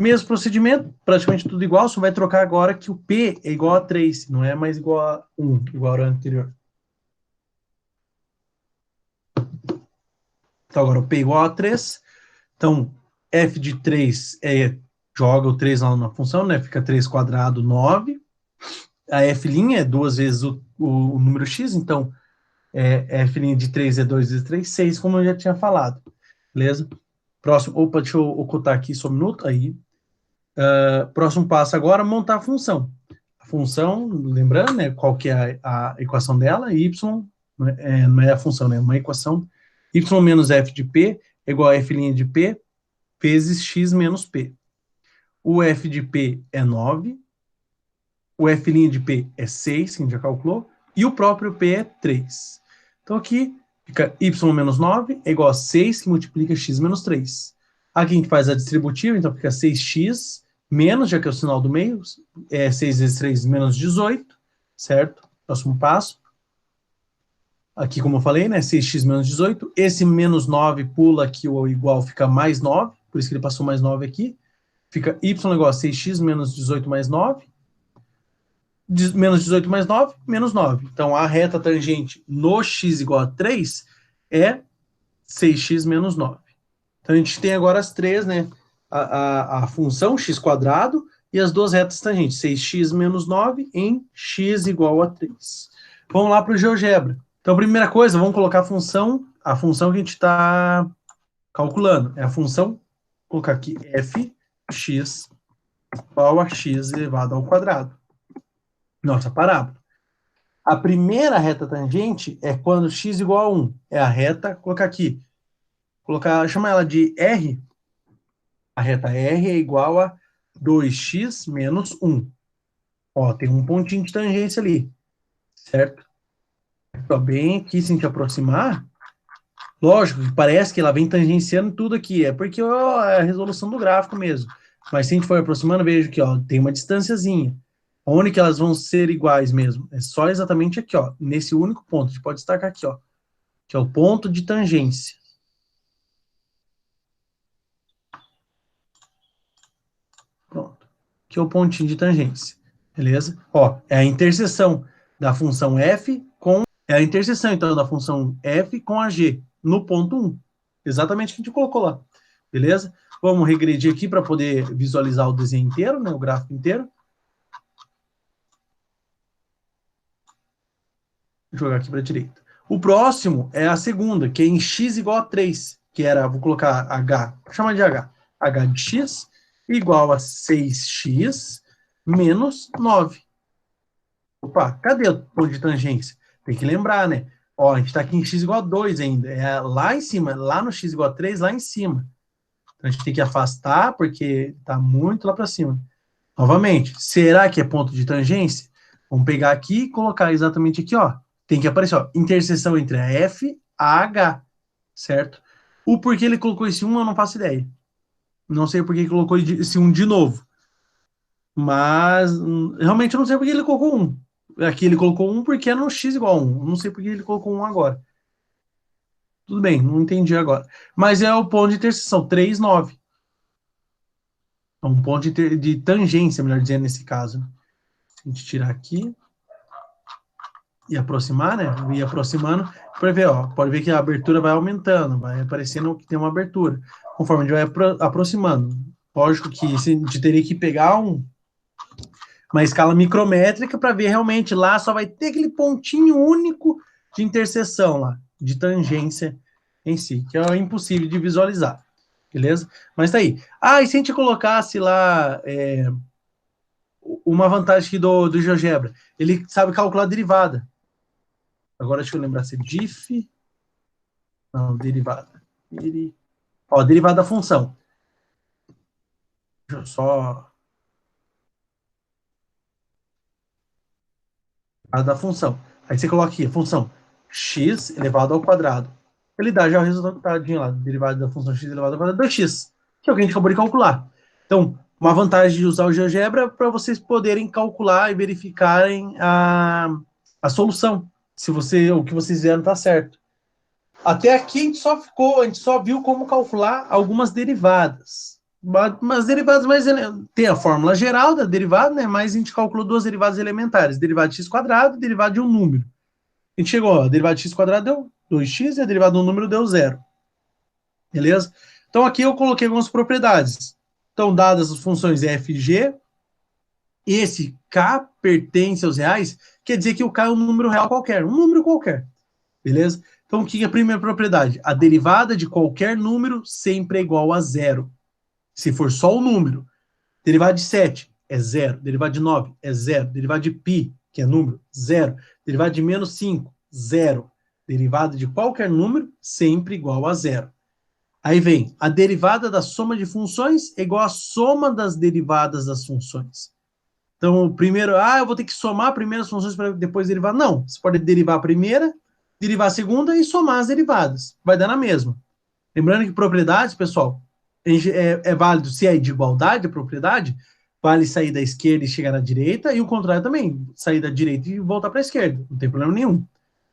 Mesmo procedimento, praticamente tudo igual, só vai trocar agora que o P é igual a 3, não é mais igual a 1, igual ao anterior. Então, agora o P é igual a 3. Então, f de 3 joga o 3 lá na função, né? Fica 3 quadrado, 9. A f' é 2 vezes o número x, então f' de 3 é 2 vezes 3, 6, como eu já tinha falado. Beleza? Próximo, opa, deixa eu ocultar aqui só um minuto, aí. Próximo passo agora, montar a função. A função, lembrando, né, qual que é a equação dela, y, não é a função, né, uma equação, y menos f de p é igual a f' de p vezes x menos p. O f de p é 9, o f' de p é 6, que a gente já calculou, e o próprio p é 3. Então aqui fica y menos 9 é igual a 6, que multiplica x menos 3. Aqui a gente faz a distributiva, então fica 6x menos, já que é o sinal do meio, 6 vezes 3 menos 18, certo? Próximo passo. Aqui, como eu falei, né, 6x menos 18. Esse menos 9 pula aqui, o igual fica mais 9, por isso que ele passou mais 9 aqui. Fica y igual a 6x menos 18 mais 9. Menos 18 mais 9, menos 9. Então, a reta tangente no x igual a 3 é 6x menos 9. Então, a gente tem agora as três, né? A função x quadrado e as duas retas tangentes, 6x menos 9 em x igual a 3. Vamos lá para o GeoGebra. Então, primeira coisa, vamos colocar a função que a gente está calculando. É a função, vou colocar aqui, fx igual a x elevado ao quadrado. Nossa parábola. A primeira reta tangente é quando x igual a 1. É a reta, colocar aqui, chama ela de R. A reta R é igual a 2x menos 1. Ó, tem um pontinho de tangência ali, certo? Então, bem aqui, se a gente aproximar, lógico que parece que ela vem tangenciando tudo aqui, é porque ó, é a resolução do gráfico mesmo. Mas se a gente for aproximando, veja que ó, tem uma distânciazinha. Onde que elas vão ser iguais mesmo? É só exatamente aqui, ó, nesse único ponto. A gente pode destacar aqui, ó, que é o ponto de tangência. Pronto. Que é o pontinho de tangência. Beleza? Ó, é a interseção da função f com... É a interseção, então, da função f com a g, no ponto 1. Exatamente o que a gente colocou lá. Beleza? Vamos regredir aqui para poder visualizar o desenho inteiro, né, o gráfico inteiro. Vou jogar aqui para a direita. O próximo é a segunda, que é em x igual a 3, que era, vou colocar h, vou chamar de h de x igual a 6x menos 9. Opa, cadê o ponto de tangência? Tem que lembrar, né? Ó, a gente está aqui em x igual a 2 ainda. É lá em cima, lá no x igual a 3, lá em cima. Então a gente tem que afastar, porque está muito lá para cima. Novamente, será que é ponto de tangência? Vamos pegar aqui e colocar exatamente aqui, ó. Tem que aparecer, ó, interseção entre a F e a H, certo? O porquê ele colocou esse 1, eu não faço ideia. Não sei por que colocou esse 1 de novo. Mas, realmente, eu não sei por que ele colocou 1. Aqui ele colocou 1 porque é no x igual a 1. Eu não sei por que ele colocou 1 agora. Tudo bem, não entendi agora. Mas é o ponto de interseção, 3, 9. É um ponto de tangência, melhor dizendo, nesse caso. A gente tirar aqui e aproximar, né? Ir aproximando para ver, ó. Pode ver que a abertura vai aumentando, vai aparecendo que tem uma abertura. Conforme a gente vai aproximando. Lógico que a gente teria que pegar uma escala micrométrica para ver realmente lá só vai ter aquele pontinho único de interseção lá, de tangência em si, que é impossível de visualizar, beleza? Mas tá aí. Ah, e se a gente colocasse lá uma vantagem aqui do GeoGebra, ele sabe calcular a derivada. Agora deixa eu lembrar se é diff... Não, derivada. Ó, derivada da função. Deixa eu só... A da função. Aí você coloca aqui a função x elevado ao quadrado. Ele dá já o resultado lá, derivada da função x elevado ao quadrado 2x, que é o que a gente acabou de calcular. Então, uma vantagem de usar o GeoGebra é para vocês poderem calcular e verificarem a solução, se o que vocês fizeram está certo. Até aqui a gente só viu como calcular algumas derivadas. Mas derivadas mais... Tem a fórmula geral da derivada, né? Mas a gente calculou duas derivadas elementares. Derivada de x quadrado e derivada de um número. A gente chegou, ó, a derivada de x quadrado deu 2x e a derivada do número deu 0. Beleza? Então aqui eu coloquei algumas propriedades. Então, dadas as funções f e g, esse k pertence aos reais, quer dizer que o k é um número real qualquer, um número qualquer. Beleza? Então, o que é a primeira propriedade? A derivada de qualquer número sempre é igual a zero. Se for só o número. Derivada de 7 é zero. Derivada de 9 é zero. Derivada de π, que é número, zero. Derivada de menos 5, zero. Derivada de qualquer número sempre igual a zero. Aí vem, a derivada da soma de funções é igual à soma das derivadas das funções. Então, primeiro, eu vou ter que somar primeiro as funções para depois derivar. Não, você pode derivar a primeira, derivar a segunda e somar as derivadas. Vai dar na mesma. Lembrando que propriedades, pessoal, é válido se é de igualdade a propriedade, vale sair da esquerda e chegar na direita, e o contrário também, sair da direita e voltar para a esquerda. Não tem problema nenhum.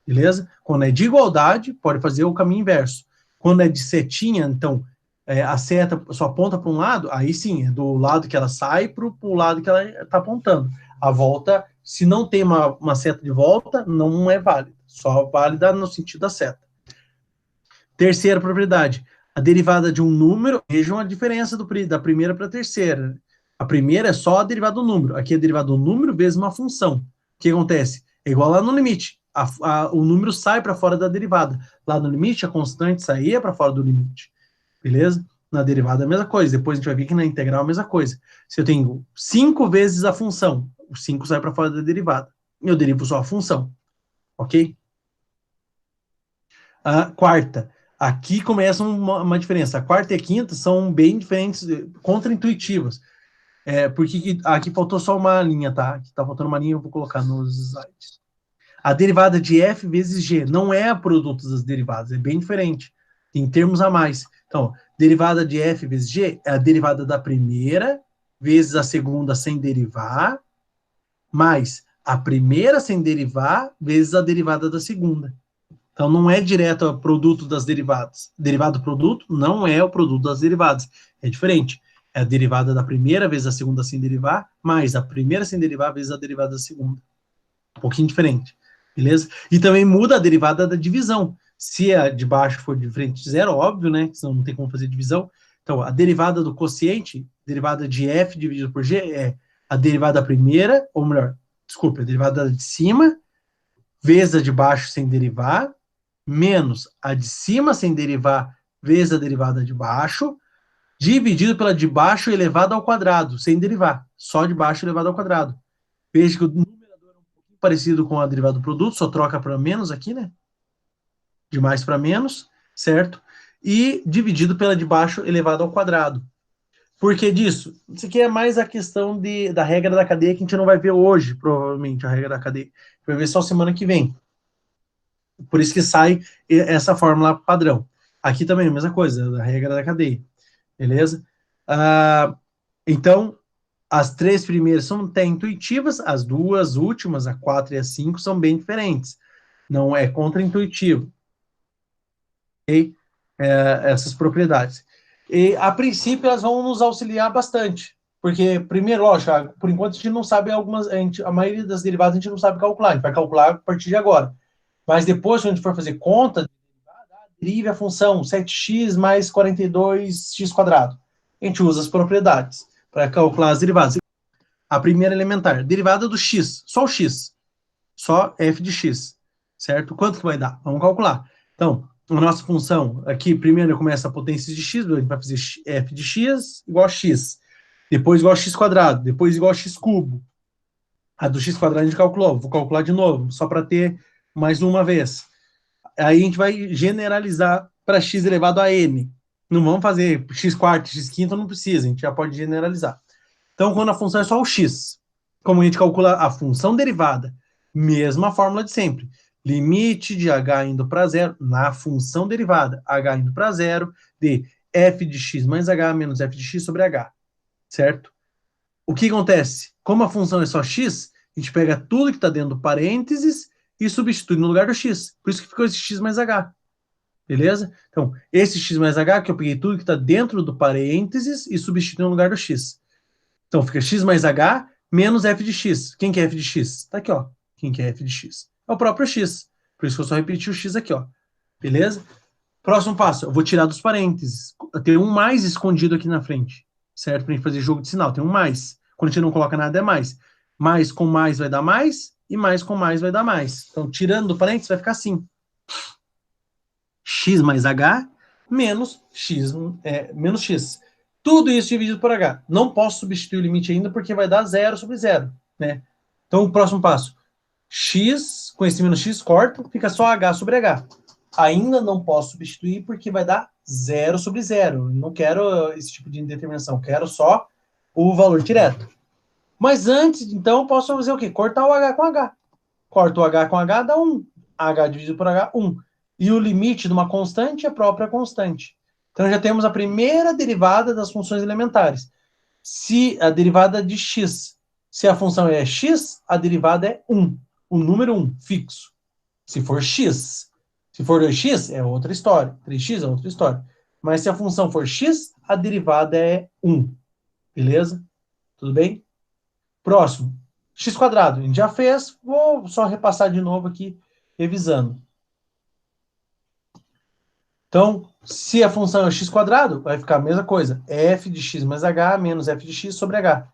Beleza? Quando é de igualdade, pode fazer o caminho inverso. Quando é de setinha, então, a seta só aponta para um lado, aí sim, é do lado que ela sai para o lado que ela está apontando. A volta, se não tem uma seta de volta, não é válida. Só válida no sentido da seta. Terceira propriedade, a derivada de um número, vejam a diferença da primeira para a terceira. A primeira é só a derivada do número. Aqui é a derivada do número vezes uma função. O que acontece? É igual lá no limite. O número sai para fora da derivada. Lá no limite, a constante saía para fora do limite. Beleza? Na derivada a mesma coisa. Depois a gente vai ver que na integral a mesma coisa. Se eu tenho 5 vezes a função, o 5 sai para fora da derivada. Eu derivo só a função. Ok? A quarta. Aqui começa uma diferença. A quarta e a quinta são bem diferentes, contraintuitivas. Porque aqui faltou só uma linha, tá? Aqui tá faltando uma linha, eu vou colocar nos slides. A derivada de f vezes g não é a produto das derivadas, é bem diferente. Tem termos a mais. Então, derivada de f vezes g é a derivada da primeira vezes a segunda sem derivar, mais a primeira sem derivar vezes a derivada da segunda. Então, não é direto o produto das derivadas. Derivado do produto não é o produto das derivadas. É diferente. É a derivada da primeira vezes a segunda sem derivar, mais a primeira sem derivar vezes a derivada da segunda. Um pouquinho diferente. Beleza? E também muda a derivada da divisão. Se a de baixo for diferente de zero, óbvio, né? Senão não tem como fazer divisão. Então, a derivada do quociente, derivada de f dividido por g, é a derivada da primeira, ou melhor, desculpa, a derivada de cima, vezes a de baixo sem derivar, menos a de cima sem derivar, vezes a derivada de baixo, dividido pela de baixo elevado ao quadrado, sem derivar, só de baixo elevado ao quadrado. Veja que o numerador é um pouquinho parecido com a derivada do produto, só troca para menos aqui, né? De mais para menos, certo? E dividido pela de baixo elevado ao quadrado. Por que disso? Isso aqui é mais a questão da regra da cadeia que a gente não vai ver hoje, provavelmente, a regra da cadeia. A gente vai ver só semana que vem. Por isso que sai essa fórmula padrão. Aqui também a mesma coisa, a regra da cadeia. Beleza? Então, as três primeiras são até intuitivas, as duas últimas, a 4 e a 5, são bem diferentes. Não é contraintuitivo. Okay? Essas propriedades. E, a princípio, elas vão nos auxiliar bastante. Porque, primeiro, lógico, por enquanto a gente não sabe a maioria das derivadas a gente não sabe calcular, a gente vai calcular a partir de agora. Mas depois, quando a gente for fazer conta, derive a função 7x mais 42x quadrado. A gente usa as propriedades para calcular as derivadas. A primeira elementar, derivada do x, só o x. Só f de x, certo? Quanto que vai dar? Vamos calcular. Então, a nossa função aqui, primeiro começa a potência de x, a gente vai fazer f de x igual a x. Depois igual a x quadrado, depois igual a x cubo. A do x quadrado a gente calculou, vou calcular de novo, só para ter mais uma vez. Aí a gente vai generalizar para x elevado a n. Não vamos fazer x quarto, x quinto, não precisa, a gente já pode generalizar. Então, quando a função é só o x, como a gente calcula a função derivada, mesma fórmula de sempre. Limite de h indo para zero, na função derivada, h indo para zero, de f de x mais h menos f de x sobre h. Certo? O que acontece? Como a função é só x, a gente pega tudo que está dentro do parênteses e substitui no lugar do x. Por isso que ficou esse x mais h. Beleza? Então, esse x mais h, que eu peguei tudo que está dentro do parênteses e substituí no lugar do x. Então, fica x mais h menos f de x. Quem que é f de x? Tá aqui, ó. Quem que é f de x? É o próprio x. Por isso que eu só repeti o x aqui, ó. Beleza? Próximo passo, eu vou tirar dos parênteses. Tem um mais escondido aqui na frente, certo? Para gente fazer jogo de sinal, tem um mais. Quando a gente não coloca nada, é mais. Mais com mais vai dar mais, e mais com mais vai dar mais. Então, tirando do parênteses, vai ficar assim. X mais H menos X, menos X. Tudo isso dividido por H. Não posso substituir o limite ainda, porque vai dar 0 sobre 0, né? Então, o próximo passo. X, com esse menos X, corta, fica só H sobre H. Ainda não posso substituir porque vai dar 0 sobre 0. Não quero esse tipo de indeterminação, quero só o valor direto. Mas antes, então, eu posso fazer o quê? Cortar o H com H. Corta o H com H, dá 1. H dividido por H, 1. E o limite de uma constante é a própria constante. Então, já temos a primeira derivada das funções elementares. Se a derivada de x, se a função é x, a derivada é 1. O número 1, fixo. Se for x. Se for 2x, é outra história. 3x é outra história. Mas se a função for x, a derivada é 1. Beleza? Tudo bem? Próximo. X quadrado. A gente já fez. Vou só repassar de novo aqui, revisando. Então, se a função é x quadrado, vai ficar a mesma coisa. F de x mais h menos f de x sobre h.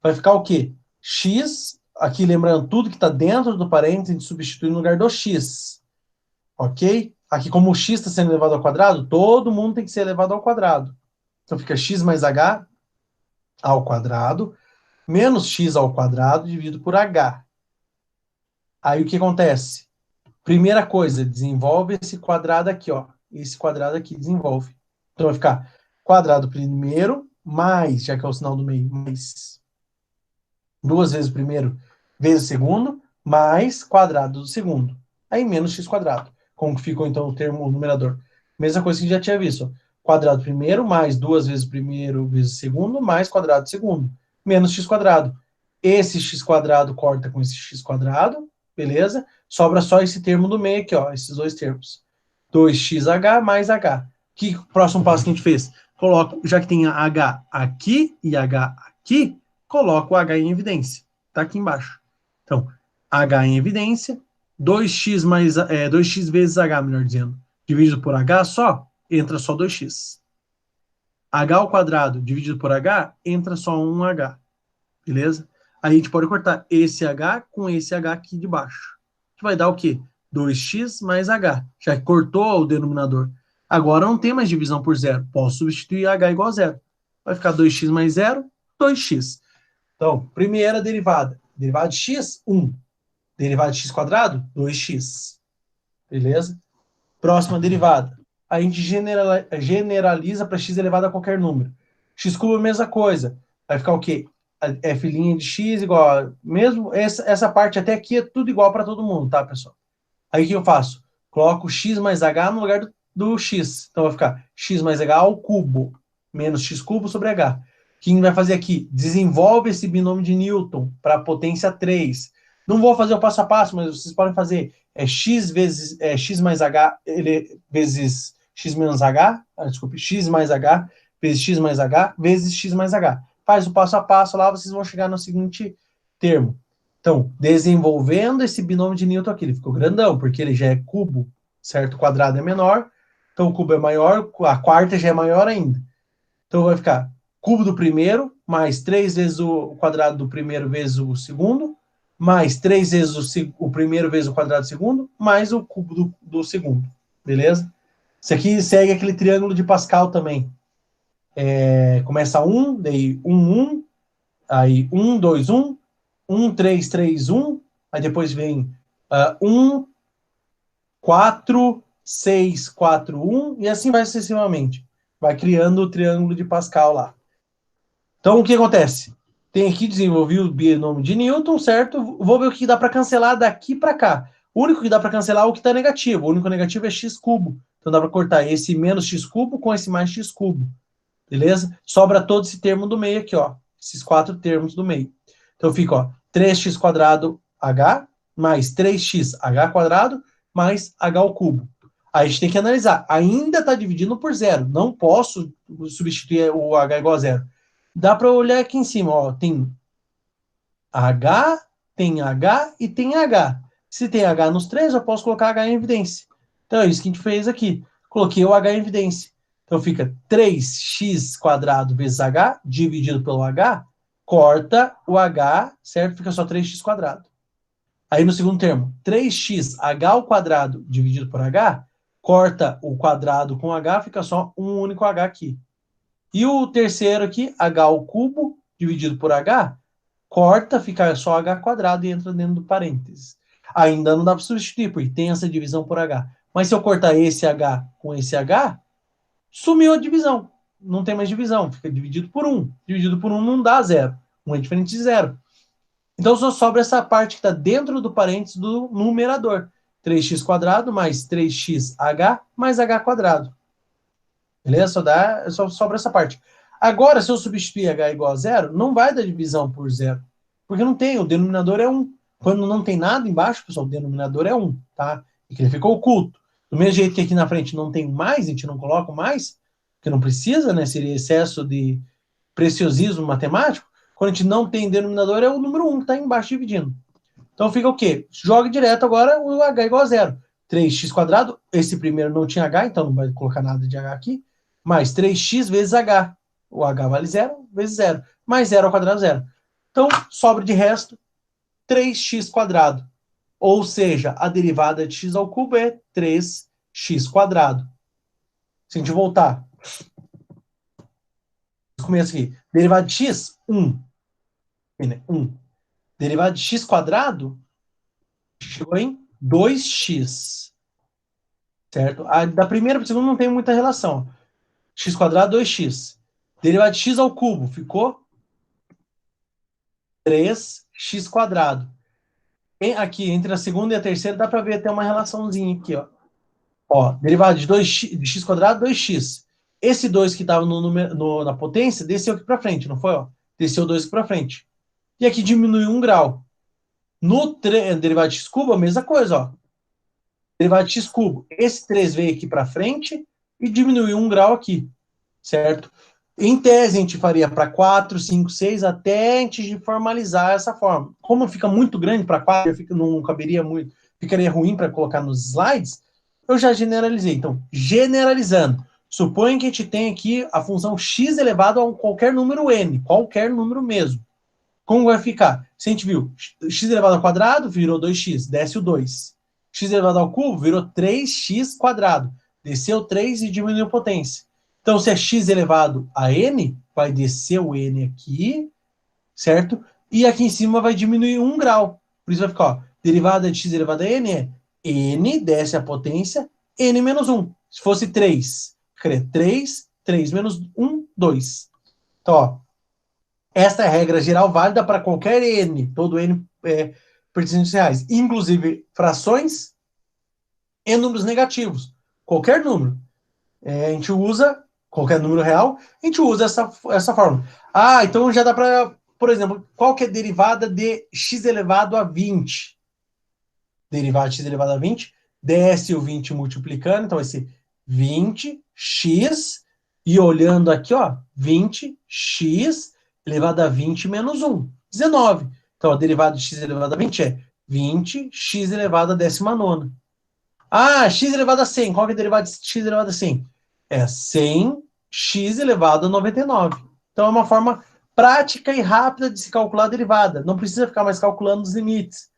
Vai ficar o quê? X, aqui lembrando tudo que está dentro do parênteses, a gente substitui no lugar do x. Ok? Aqui, como o x está sendo elevado ao quadrado, todo mundo tem que ser elevado ao quadrado. Então fica x mais h ao quadrado, menos x ao quadrado dividido por h. Aí o que acontece? Primeira coisa, desenvolve esse quadrado aqui, ó. Esse quadrado aqui desenvolve. Então vai ficar quadrado primeiro, mais, já que é o sinal do meio, mais 2 vezes o primeiro vezes o segundo, mais quadrado do segundo. Aí menos x quadrado. Como ficou então o termo numerador? Mesma coisa que a gente já tinha visto. Ó. Quadrado primeiro, mais 2 vezes o primeiro vezes o segundo, mais quadrado do segundo. Menos x quadrado. Esse x quadrado corta com esse x quadrado, beleza? Sobra só esse termo do meio aqui, ó, esses dois termos. 2xh mais h. Que próximo passo que a gente fez? Coloco, já que tem h aqui e h aqui, coloco o h em evidência. Está aqui embaixo. Então, h em evidência, 2x, 2x vezes h, melhor dizendo, dividido por h só, entra só 2x. H ao quadrado dividido por h, entra só 1h. Beleza? Aí a gente pode cortar esse h com esse h aqui de baixo. Que vai dar o quê? 2x mais h. Já cortou o denominador. Agora não tem mais divisão por zero. Posso substituir h igual a zero. Vai ficar 2x mais 0, 2x. Então, primeira derivada. Derivada de x, 1. Derivada de x quadrado, 2x. Beleza? Próxima derivada. A gente generaliza para x elevado a qualquer número. X cubo é a mesma coisa. Vai ficar o quê? F' de x igual a... Mesmo essa parte até aqui é tudo igual para todo mundo, tá, pessoal? Aí o que eu faço? Coloco x mais h no lugar do x. Então vai ficar x mais h ao cubo menos x cubo sobre h. O que a gente vai fazer aqui? Desenvolve esse binômio de Newton para a potência 3. Não vou fazer o passo a passo, mas vocês podem fazer x vezes x mais h vezes x menos h, desculpe, x mais h vezes x mais h vezes x mais h. Faz o passo a passo lá, vocês vão chegar no seguinte termo. Então, desenvolvendo esse binômio de Newton aqui, ele ficou grandão, porque ele já é cubo, certo? O quadrado é menor, então o cubo é maior, a quarta já é maior ainda. Então vai ficar cubo do primeiro, mais 3 vezes o quadrado do primeiro vezes o segundo, mais 3 vezes o primeiro vezes o quadrado do segundo, mais o cubo do segundo. Beleza? Isso aqui segue aquele triângulo de Pascal também. Começa 1, daí 1, 1, aí 1, 2, 1, 1, 3, 3, 1, aí depois vem 1, 4, 6, 4, 1, e assim vai sucessivamente. Vai criando o triângulo de Pascal lá. Então, o que acontece? Tem aqui, desenvolvi o binômio de Newton, certo? Vou ver o que dá para cancelar daqui para cá. O único que dá para cancelar é o que está negativo. O único negativo é x cubo. Então, dá para cortar esse menos x cubo com esse mais x cubo. Beleza? Sobra todo esse termo do meio aqui, ó. Esses 4 termos do meio. Então, fica, ó, 3x quadrado h mais 3x h quadrado mais h ao cubo. Aí a gente tem que analisar. Ainda está dividindo por zero. Não posso substituir o H igual a zero. Dá para olhar aqui em cima. Ó, tem H, tem H e tem H. Se tem H nos três, eu posso colocar H em evidência. Então é isso que a gente fez aqui. Coloquei o H em evidência. Então fica 3x² vezes H, dividido pelo H, corta o H, certo? Fica só 3x². Aí no segundo termo, 3x² dividido por H, corta o quadrado com H, fica só um único H aqui. E o terceiro aqui, H² dividido por H, corta, fica só H² e entra dentro do parênteses. Ainda não dá para substituir, porque tem essa divisão por H. Mas se eu cortar esse H com esse H, sumiu a divisão. Não tem mais divisão, fica dividido por 1. Dividido por 1 não dá zero. 1 é diferente de zero. Então só sobra essa parte que está dentro do parênteses do numerador. 3x² mais 3xh mais h². Beleza? Só sobra essa parte. Agora, se eu substituir h igual a zero, não vai dar divisão por zero. Porque não tem, o denominador é 1. Quando não tem nada embaixo, pessoal, o denominador é 1, tá? E que ele ficou oculto. Do mesmo jeito que aqui na frente não tem mais, a gente não coloca mais, porque não precisa, né? Seria excesso de preciosismo matemático. Quando a gente não tem denominador, é o número 1 que está embaixo dividindo. Então fica o quê? Joga direto agora o h igual a zero. 3x², esse primeiro não tinha h, então não vai colocar nada de h aqui, mais 3x vezes h. O h vale 0, vezes 0. Mais 0² zero. Então, sobra de resto 3x². Ou seja, a derivada de x² é 3x². Se a gente voltar, começo aqui. Derivada de x, 1. 1. Derivada de x², chegou em 2x. Certo? A da primeira para a segunda não tem muita relação. X², 2x. Derivada de x², ficou 3x². Aqui, entre a segunda e a terceira, dá para ver até uma relaçãozinha aqui, ó. Ó, derivada de x², 2x. Esse 2 que estava na potência, desceu aqui para frente, não foi? Ó? Desceu 2 aqui para frente. E aqui diminuiu 1 grau. No derivada de x³, a mesma coisa, ó. Derivada de x³. Esse 3 veio aqui para frente e diminuiu 1 grau aqui, certo? Em tese, a gente faria para 4, 5, 6, até a gente formalizar essa forma. Como fica muito grande para 4, não caberia muito, ficaria ruim para colocar nos slides, eu já generalizei. Então, generalizando, suponha que a gente tem aqui a função x elevado a qualquer número n, qualquer número mesmo. Como vai ficar? Se a gente viu, x elevado ao quadrado virou 2x, desce o 2. X elevado ao cubo virou 3x², desceu 3 e diminuiu a potência. Então, se é x elevado a n, vai descer o n aqui, certo? E aqui em cima vai diminuir 1 grau. Por isso vai ficar, ó, derivada de x elevado a n é n, desce a potência, n menos 1. Se fosse 3, ficaria 3, 3 menos 1, 2. Então, ó, esta é a regra geral válida para qualquer n, todo n pertencente a reais, inclusive frações e números negativos. Qualquer número. A gente usa, qualquer número real, a gente usa essa fórmula. Ah, então já dá para, por exemplo, qual que é a derivada de x elevado a 20? Derivada de x elevado a 20, desce o 20 multiplicando, então vai ser 20x, e olhando aqui, ó, 20x elevado a 20 menos 1, 19. Então, a derivada de x elevado a 20 é 20x elevado a 19. Ah, x elevado a 100. Qual que é a derivada de x elevado a 100? É 100x elevado a 99. Então, é uma forma prática e rápida de se calcular a derivada. Não precisa ficar mais calculando os limites.